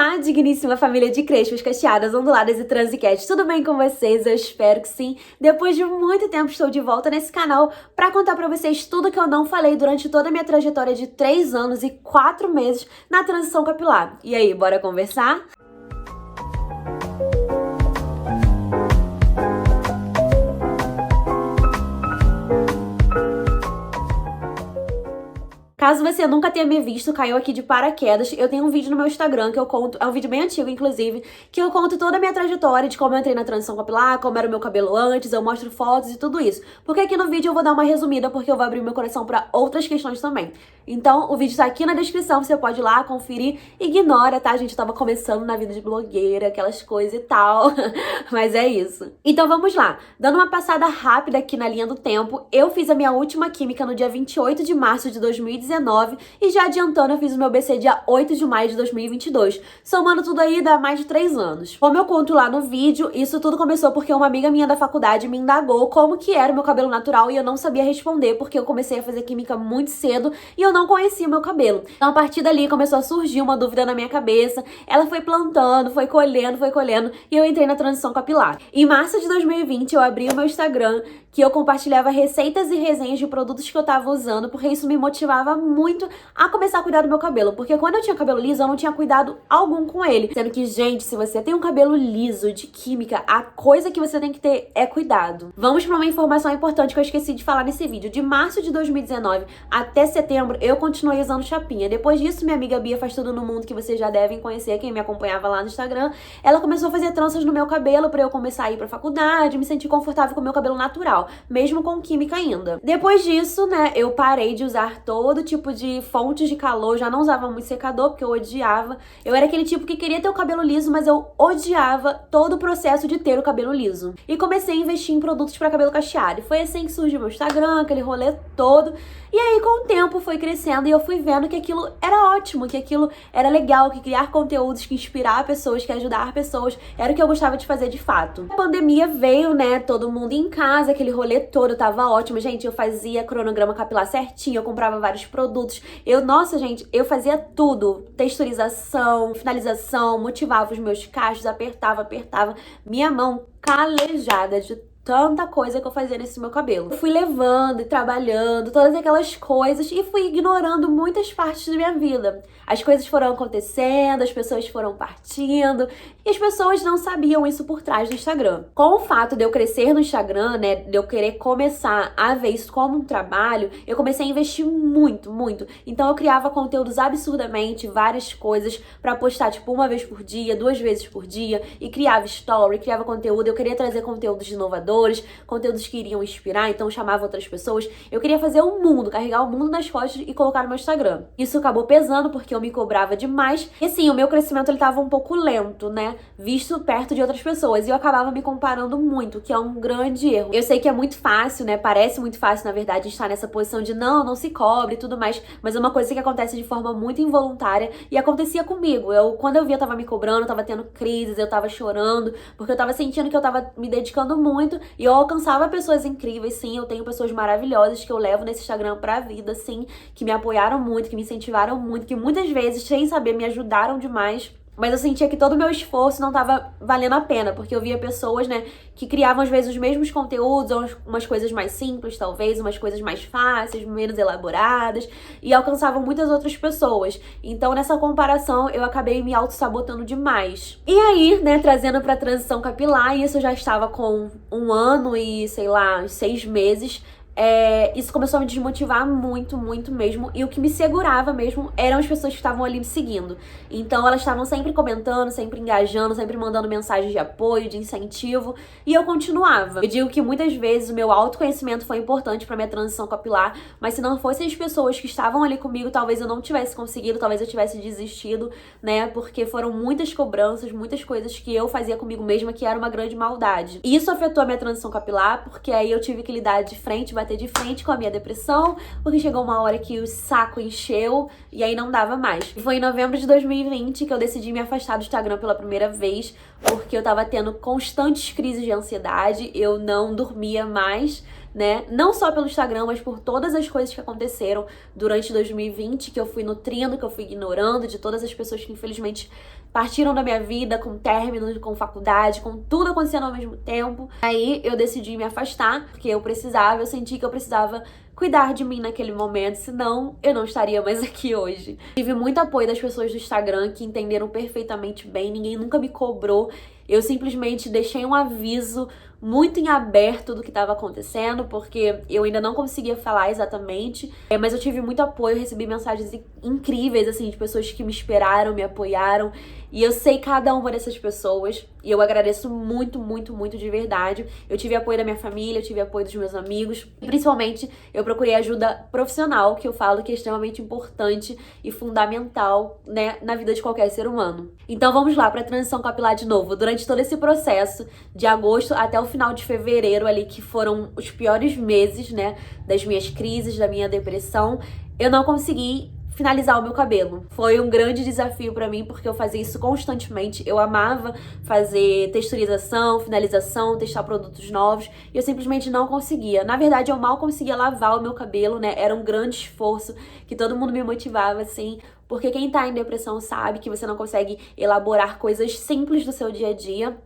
Olá, digníssima família de crespos, cacheadas, onduladas e transiquetes, tudo bem com vocês? Eu espero que sim. Depois de muito tempo estou de volta nesse canal para contar para vocês tudo que eu não falei durante toda a minha trajetória de 3 anos e 4 meses na transição capilar. E aí, bora conversar? Caso você nunca tenha me visto, caiu aqui de paraquedas, eu tenho um vídeo no meu Instagram que eu conto, é um vídeo bem antigo inclusive, que eu conto toda a minha trajetória de como eu entrei na transição capilar, como era o meu cabelo antes, eu mostro fotos e tudo isso. Porque aqui no vídeo eu vou dar uma resumida, porque eu vou abrir meu coração pra outras questões também. Então o vídeo tá aqui na descrição, você pode ir lá conferir, ignora, tá? A gente tava começando na vida de blogueira, aquelas coisas e tal, mas é isso. Então vamos lá, dando uma passada rápida aqui na linha do tempo, eu fiz a minha última química no dia 28 de março de 2019, e já adiantando, eu fiz o meu BC dia 8 de maio de 2022. Somando tudo aí, dá mais de 3 anos. Como eu conto lá no vídeo, isso tudo começou porque uma amiga minha da faculdade me indagou como que era o meu cabelo natural e eu não sabia responder porque eu comecei a fazer química muito cedo e eu não conhecia o meu cabelo. Então a partir dali começou a surgir uma dúvida na minha cabeça, ela foi plantando, foi colhendo e eu entrei na transição capilar. Em março de 2020 eu abri o meu Instagram, que eu compartilhava receitas e resenhas de produtos que eu tava usando, porque isso me motivava muito a começar a cuidar do meu cabelo, porque quando eu tinha cabelo liso, eu não tinha cuidado algum com ele. Sendo que, gente, se você tem um cabelo liso de química, a coisa que você tem que ter é cuidado. Vamos para uma informação importante que eu esqueci de falar nesse vídeo. De março de 2019 até setembro, eu continuei usando chapinha. Depois disso, minha amiga Bia Faz Tudo no Mundo, que vocês já devem conhecer, quem me acompanhava lá no Instagram, ela começou a fazer tranças no meu cabelo pra eu começar a ir pra faculdade, me sentir confortável com o meu cabelo natural, mesmo com química ainda. Depois disso, né, eu parei de usar todo tipo de fontes de calor, já não usava muito secador porque eu odiava. Eu era aquele tipo que queria ter o cabelo liso, mas eu odiava todo o processo de ter o cabelo liso. E comecei a investir em produtos para cabelo cacheado. E foi assim que surgiu meu Instagram, aquele rolê todo. E aí, com o tempo, foi crescendo e eu fui vendo que aquilo era ótimo, que aquilo era legal, que criar conteúdos, que inspirar pessoas, que ajudar pessoas, era o que eu gostava de fazer de fato. A pandemia veio, né, todo mundo em casa, aquele rolê todo tava ótimo. Gente, eu fazia cronograma capilar certinho, eu comprava vários produtos. Nossa, gente, eu fazia tudo. Texturização, finalização, motivava os meus cachos, apertava. Minha mão calejada de tanta coisa que eu fazia nesse meu cabelo. Eu fui levando e trabalhando, todas aquelas coisas, e fui ignorando muitas partes da minha vida. As coisas foram acontecendo, as pessoas foram partindo, e as pessoas não sabiam isso por trás do Instagram. Com o fato de eu crescer no Instagram, né, de eu querer começar a ver isso como um trabalho, eu comecei a investir muito. Então eu criava conteúdos absurdamente, várias coisas pra postar, tipo, 1 vez por dia, 2 vezes por dia, e criava story, criava conteúdo. Eu queria trazer conteúdos inovadores, conteúdos que iriam inspirar, então eu chamava outras pessoas. Eu queria fazer o mundo, carregar o mundo nas costas e colocar no meu Instagram. Isso acabou pesando porque eu me cobrava demais. E assim, o meu crescimento ele tava um pouco lento, né? Visto perto de outras pessoas. E eu acabava me comparando muito, que é um grande erro. Eu sei que é muito fácil, né? Parece muito fácil, na verdade, estar nessa posição de não se cobre e tudo mais. Mas é uma coisa que acontece de forma muito involuntária e acontecia comigo. Quando eu via, eu tava me cobrando, eu tava tendo crises, eu tava chorando, porque eu tava sentindo que eu tava me dedicando muito e eu alcançava pessoas incríveis, sim. Eu tenho pessoas maravilhosas que eu levo nesse Instagram pra vida, sim, que me apoiaram muito, que me incentivaram muito, que muitas vezes, sem saber, me ajudaram demais. Mas eu sentia que todo o meu esforço não tava valendo a pena, porque eu via pessoas, né, que criavam às vezes os mesmos conteúdos, ou umas coisas mais simples, talvez, umas coisas mais fáceis, menos elaboradas, e alcançavam muitas outras pessoas. Então, nessa comparação, eu acabei me auto-sabotando demais. E aí, né, trazendo pra transição capilar, isso eu já estava com 1 ano e, sei lá, 6 meses, isso começou a me desmotivar muito mesmo. E o que me segurava mesmo eram as pessoas que estavam ali me seguindo. Então elas estavam sempre comentando, sempre engajando, sempre mandando mensagens de apoio, de incentivo. E eu continuava. Eu digo que muitas vezes o meu autoconhecimento foi importante pra minha transição capilar. Mas se não fossem as pessoas que estavam ali comigo, talvez eu não tivesse conseguido, talvez eu tivesse desistido, né? Porque foram muitas cobranças, muitas coisas que eu fazia comigo mesma que era uma grande maldade. E isso afetou a minha transição capilar, porque aí eu tive que lidar de frente, bater de frente com a minha depressão, porque chegou uma hora que o saco encheu e aí não dava mais. E foi em novembro de 2020 que eu decidi me afastar do Instagram pela primeira vez, porque eu tava tendo constantes crises de ansiedade, eu não dormia mais, né? Não só pelo Instagram, mas por todas as coisas que aconteceram durante 2020, que eu fui nutrindo, que eu fui ignorando, de todas as pessoas que infelizmente partiram da minha vida, com término, com faculdade, com tudo acontecendo ao mesmo tempo. Aí eu decidi me afastar, porque eu senti que eu precisava cuidar de mim naquele momento, senão eu não estaria mais aqui hoje. Tive muito apoio das pessoas do Instagram que entenderam perfeitamente bem, ninguém nunca me cobrou. Eu simplesmente deixei um aviso muito em aberto do que estava acontecendo, porque eu ainda não conseguia falar exatamente, mas eu tive muito apoio, recebi mensagens incríveis, assim, de pessoas que me esperaram, me apoiaram, e eu sei cada uma dessas pessoas, e eu agradeço muito, muito, muito de verdade. Eu tive apoio da minha família, eu tive apoio dos meus amigos, e principalmente eu procurei ajuda profissional, que eu falo que é extremamente importante e fundamental, né, na vida de qualquer ser humano. Então vamos lá para a transição capilar de novo. Durante todo esse processo, de agosto até o final de fevereiro ali, que foram os piores meses, né, das minhas crises, da minha depressão, eu não consegui finalizar o meu cabelo. Foi um grande desafio pra mim, porque eu fazia isso constantemente. Eu amava fazer texturização, finalização, testar produtos novos, e eu simplesmente não conseguia. Na verdade, eu mal conseguia lavar o meu cabelo, né? Era um grande esforço que todo mundo me motivava, assim, porque quem tá em depressão sabe que você não consegue elaborar coisas simples do seu dia a dia.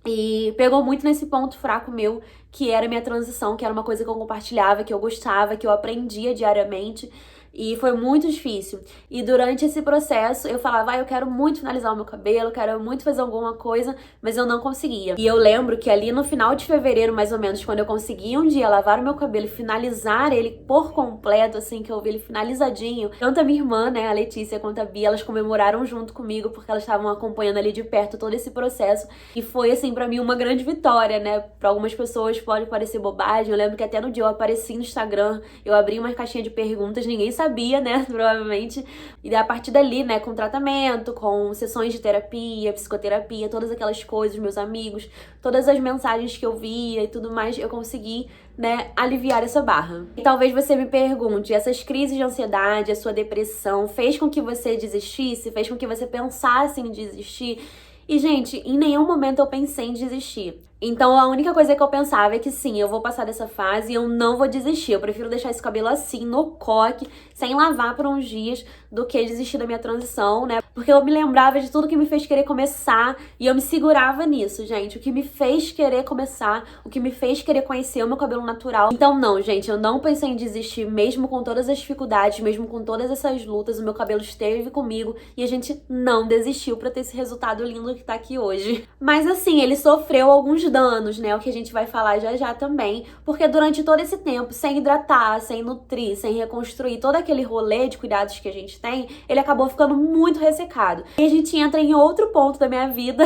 E pegou muito nesse ponto fraco meu, que era a minha transição, que era uma coisa que eu compartilhava, que eu gostava, que eu aprendia diariamente. E foi muito difícil. E durante esse processo eu falava, eu quero muito finalizar o meu cabelo, quero muito fazer alguma coisa, mas eu não conseguia. E eu lembro que ali no final de fevereiro, mais ou menos, quando eu consegui um dia lavar o meu cabelo e finalizar ele por completo, assim, que eu vi ele finalizadinho, tanto a minha irmã, né, a Letícia, quanto a Bia, elas comemoraram junto comigo, porque elas estavam acompanhando ali de perto todo esse processo. E foi, assim, pra mim uma grande vitória, né? Pra algumas pessoas pode parecer bobagem. Eu lembro que até no dia eu apareci no Instagram, eu abri uma caixinha de perguntas, ninguém sabia, né, provavelmente. E a partir dali, né, com tratamento, com sessões de terapia, psicoterapia, todas aquelas coisas, meus amigos, todas as mensagens que eu via e tudo mais, eu consegui, né, aliviar essa barra. E talvez você me pergunte, essas crises de ansiedade, a sua depressão, fez com que você desistisse? Fez com que você pensasse em desistir? E, gente, em nenhum momento eu pensei em desistir. Então, a única coisa que eu pensava é que sim, eu vou passar dessa fase e eu não vou desistir. Eu prefiro deixar esse cabelo assim, no coque, sem lavar por uns dias, do que desistir da minha transição, né? Porque eu me lembrava de tudo que me fez querer começar e eu me segurava nisso, gente. O que me fez querer começar, o que me fez querer conhecer o meu cabelo natural. Então, não, gente, eu não pensei em desistir, mesmo com todas as dificuldades, mesmo com todas essas lutas, o meu cabelo esteve comigo e a gente não desistiu pra ter esse resultado lindo que tá aqui hoje. Mas assim, ele sofreu alguns danos, né? O que a gente vai falar já já também, porque durante todo esse tempo, sem hidratar, sem nutrir, sem reconstruir todo aquele rolê de cuidados que a gente tem, ele acabou ficando muito ressecado. E a gente entra em outro ponto da minha vida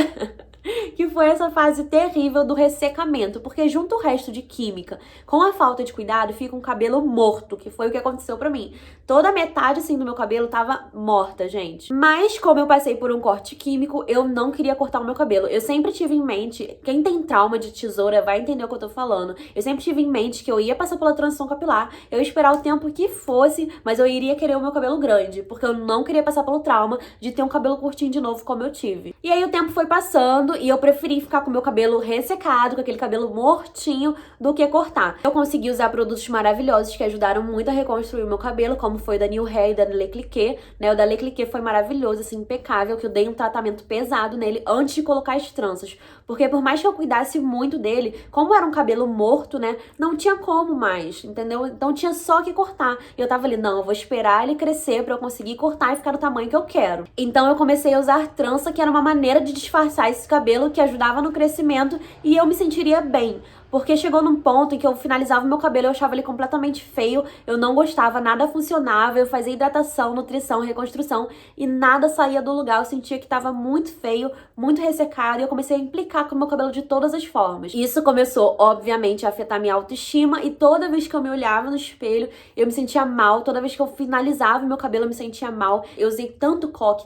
que foi essa fase terrível do ressecamento, porque junto o resto de química, com a falta de cuidado, fica um cabelo morto, que foi o que aconteceu pra mim. Toda a metade, assim, do meu cabelo tava morta, gente. Mas, como eu passei por um corte químico, eu não queria cortar o meu cabelo. Eu sempre tive em mente, quem tem trauma de tesoura vai entender o que eu tô falando. Eu sempre tive em mente que eu ia passar pela transição capilar, eu ia esperar o tempo que fosse, mas eu iria querer o meu cabelo grande, porque eu não queria passar pelo trauma de ter um cabelo curtinho de novo, como eu tive. E aí o tempo foi passando, e eu preferi ficar com o meu cabelo ressecado, com aquele cabelo mortinho, do que cortar. Eu consegui usar produtos maravilhosos que ajudaram muito a reconstruir o meu cabelo, como foi o da New Hair e da Le Cliquet, né? O da Le Cliquet foi maravilhoso, assim, impecável, que eu dei um tratamento pesado nele antes de colocar as tranças. Porque por mais que eu cuidasse muito dele, como era um cabelo morto, né? Não tinha como mais, entendeu? Então tinha só que cortar. E eu tava ali, não, eu vou esperar ele crescer pra eu conseguir cortar e ficar do tamanho que eu quero. Então eu comecei a usar trança, que era uma maneira de disfarçar esse cabelo, que ajudava no crescimento e eu me sentiria bem. Porque chegou num ponto em que eu finalizava o meu cabelo, eu achava ele completamente feio, eu não gostava, nada funcionava, eu fazia hidratação, nutrição, reconstrução e nada saía do lugar, eu sentia que tava muito feio, muito ressecado e eu comecei a implicar com o meu cabelo de todas as formas. Isso começou, obviamente, a afetar minha autoestima e toda vez que eu me olhava no espelho, eu me sentia mal, toda vez que eu finalizava o meu cabelo, eu me sentia mal. Eu usei tanto coque,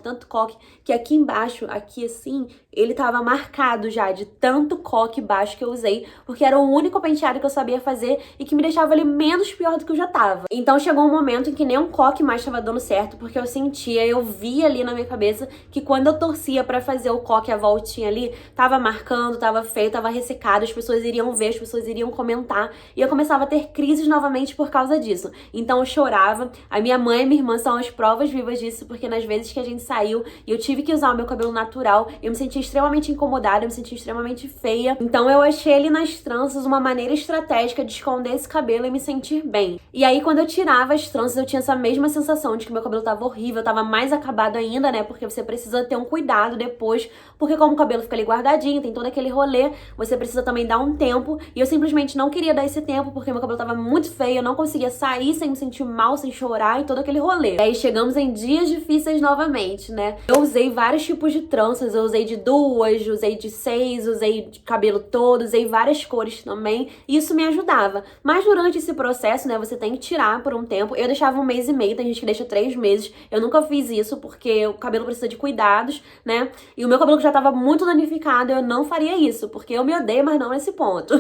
que aqui embaixo, aqui assim, ele tava marcado já de tanto coque baixo que eu usei, porque era era o único penteado que eu sabia fazer e que me deixava ali menos pior do que eu já tava. Então chegou um momento em que nem um coque mais tava dando certo, porque eu via ali na minha cabeça que quando eu torcia pra fazer o coque, a voltinha ali, tava marcando, tava feio, tava ressecado, as pessoas iriam ver, as pessoas iriam comentar, e eu começava a ter crises novamente por causa disso. Então eu chorava. A minha mãe e minha irmã são as provas vivas disso, porque nas vezes que a gente saiu e eu tive que usar o meu cabelo natural, eu me sentia extremamente incomodada, eu me sentia extremamente feia. Então eu achei ali nas tranças uma maneira estratégica de esconder esse cabelo e me sentir bem. E aí quando eu tirava as tranças, eu tinha essa mesma sensação de que meu cabelo tava horrível, tava mais acabado ainda, né? Porque você precisa ter um cuidado depois, porque como o cabelo fica ali guardadinho, tem todo aquele rolê, você precisa também dar um tempo. E eu simplesmente não queria dar esse tempo, porque meu cabelo tava muito feio, eu não conseguia sair sem me sentir mal, sem chorar e todo aquele rolê. E aí chegamos em dias difíceis novamente, né? Eu usei vários tipos de tranças, eu usei de 2, usei de 6, usei de cabelo todo, usei várias cores também, e isso me ajudava. Mas durante esse processo, né, você tem que tirar por um tempo. Eu deixava 1 mês e meio, tem gente que deixa 3 meses. Eu nunca fiz isso, porque o cabelo precisa de cuidados, né? E o meu cabelo já tava muito danificado, eu não faria isso, porque eu me odeio, mas não nesse ponto.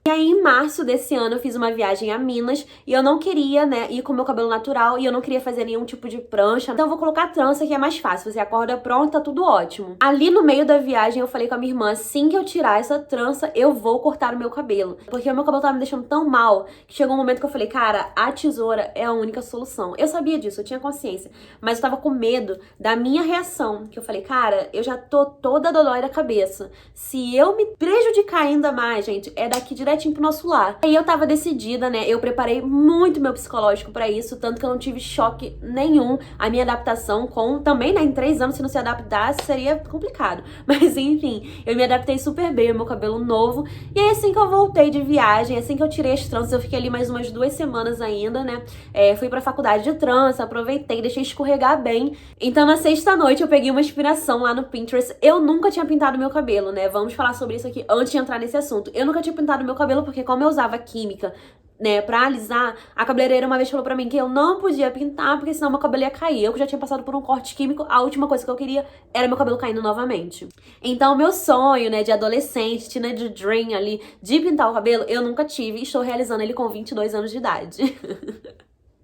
E aí, em março desse ano, eu fiz uma viagem a Minas, e eu não queria, né, ir com o meu cabelo natural, e eu não queria fazer nenhum tipo de prancha. Então eu vou colocar trança, que é mais fácil. Você acorda pronto, tá tudo ótimo. Ali no meio da viagem, eu falei com a minha irmã, assim que eu tirar essa trança, eu vou cortar o meu cabelo. Porque o meu cabelo tava me deixando tão mal, que chegou um momento que eu falei, cara, a tesoura é a única solução. Eu sabia disso, eu tinha consciência. Mas eu tava com medo da minha reação. Que eu falei, cara, eu já tô toda dodói da cabeça. Se eu me prejudicar ainda mais, gente, é daqui direitinho pro nosso lar. Aí eu tava decidida, né? Eu preparei muito meu psicológico pra isso, tanto que eu não tive choque nenhum. A minha adaptação com... Também, né? Em 3 anos, se não se adaptasse, seria complicado. Mas, enfim, eu me adaptei super bem ao meu cabelo novo. E aí, assim que eu voltei de viagem, assim que eu tirei as tranças, eu fiquei ali mais umas 2 semanas ainda, né? Fui pra faculdade de trança, aproveitei, deixei escorregar bem. Então, na sexta noite, eu peguei uma inspiração lá no Pinterest. Eu nunca tinha pintado meu cabelo, né? Vamos falar sobre isso aqui antes de entrar nesse assunto. Eu nunca tinha pintado meu cabelo porque, como eu usava química, né, pra alisar, a cabeleireira uma vez falou pra mim que eu não podia pintar, porque senão meu cabelo ia cair. Eu que já tinha passado por um corte químico, a última coisa que eu queria era meu cabelo caindo novamente. Então, meu sonho, né, de adolescente, teenage dream ali, de pintar o cabelo, eu nunca tive e estou realizando ele com 22 anos de idade.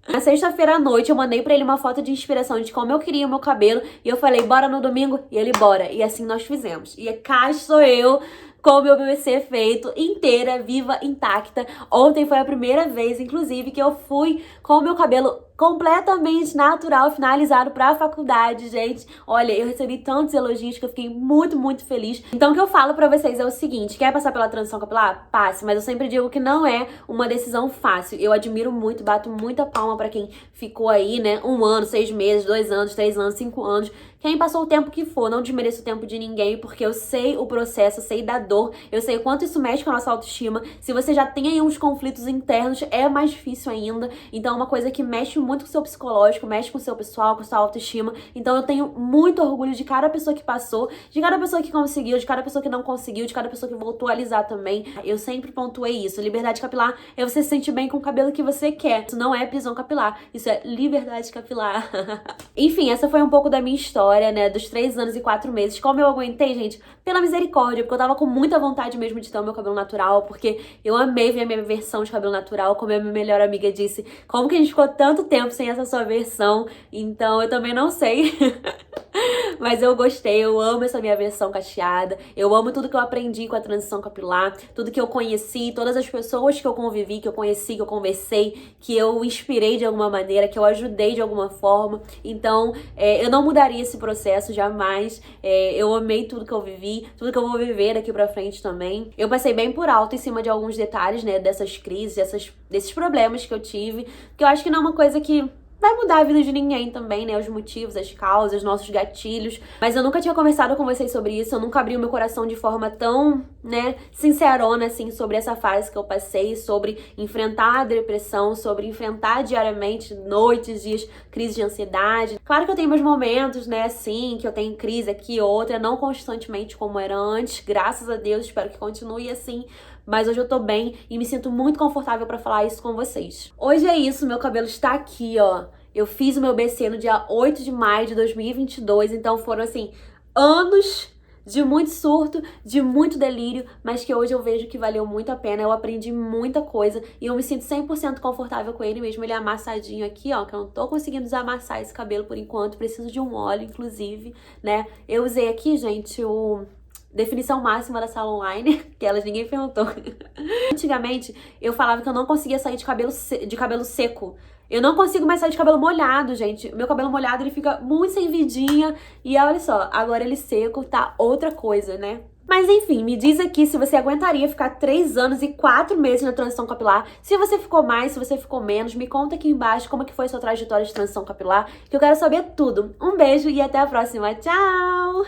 Na sexta-feira à noite, eu mandei pra ele uma foto de inspiração de como eu queria o meu cabelo, e eu falei, bora no domingo? E ele, bora. E assim nós fizemos. E cá estou eu, com o meu BBC feito, inteira, viva, intacta. Ontem foi a primeira vez, inclusive, que eu fui com o meu cabelo completamente natural, finalizado pra faculdade, gente. Olha, eu recebi tantos elogios que eu fiquei muito, muito feliz. Então o que eu falo pra vocês é o seguinte, quer passar pela transição capilar? Passe, mas eu sempre digo que não é uma decisão fácil. Eu admiro muito, bato muita palma pra quem ficou aí, né, 1 ano, 6 meses, 2 anos, 3 anos, 5 anos. Quem passou o tempo que for, não desmereço o tempo de ninguém, porque eu sei o processo, eu sei da dor, eu sei o quanto isso mexe com a nossa autoestima. Se você já tem aí uns conflitos internos, é mais difícil ainda. Então é uma coisa que mexe muito com o seu psicológico, mexe com o seu pessoal, com a sua autoestima. Então eu tenho muito orgulho de cada pessoa que passou, de cada pessoa que conseguiu, de cada pessoa que não conseguiu, de cada pessoa que voltou a alisar também. Eu sempre pontuei isso. Liberdade capilar é você se sentir bem com o cabelo que você quer. Isso não é prisão capilar, isso é liberdade capilar. Enfim, essa foi um pouco da minha história, né, dos 3 anos e 4 meses. Como eu aguentei, gente? Pela misericórdia, porque eu tava com muita vontade mesmo de ter o meu cabelo natural, porque eu amei ver a minha versão de cabelo natural, como a minha melhor amiga disse, como que a gente ficou tanto tempo sem essa sua versão, então eu também não sei. Mas eu gostei, eu amo essa minha versão cacheada, eu amo tudo que eu aprendi com a transição capilar, tudo que eu conheci, todas as pessoas que eu convivi, que eu conheci, que eu conversei, que eu inspirei de alguma maneira, que eu ajudei de alguma forma. Então, eu não mudaria esse processo jamais. Eu amei tudo que eu vivi, tudo que eu vou viver daqui pra frente também. Eu passei bem por alto em cima de alguns detalhes, né, dessas crises, desses problemas que eu tive, que eu acho que não é uma coisa que vai mudar a vida de ninguém também, né? Os motivos, as causas, nossos gatilhos. Mas eu nunca tinha conversado com vocês sobre isso. Eu nunca abri o meu coração de forma tão, né, sincerona, assim, sobre essa fase que eu passei, sobre enfrentar a depressão, sobre enfrentar diariamente, noites, dias, crises de ansiedade. Claro que eu tenho meus momentos, né, assim, que eu tenho crise aqui ou outra, não constantemente como era antes. Graças a Deus, espero que continue assim. Mas hoje eu tô bem e me sinto muito confortável pra falar isso com vocês. Hoje é isso, meu cabelo está aqui, ó. Eu fiz o meu BC no dia 8 de maio de 2022, então foram, assim, anos de muito surto, de muito delírio, mas que hoje eu vejo que valeu muito a pena. Eu aprendi muita coisa e eu me sinto 100% confortável com ele mesmo. Ele é amassadinho aqui, ó, que eu não tô conseguindo desamassar esse cabelo por enquanto. Preciso de um óleo, inclusive, né? Eu usei aqui, gente, o definição máxima da Salon Line, que elas ninguém perguntou. Antigamente, eu falava que eu não conseguia sair de cabelo seco. Eu não consigo mais sair de cabelo molhado, gente. Meu cabelo molhado, ele fica muito sem vidinha. E olha só, agora ele seco tá outra coisa, né? Mas enfim, me diz aqui se você aguentaria ficar 3 anos e 4 meses na transição capilar. Se você ficou mais, se você ficou menos, me conta aqui embaixo como que foi a sua trajetória de transição capilar, que eu quero saber tudo. Um beijo e até a próxima. Tchau!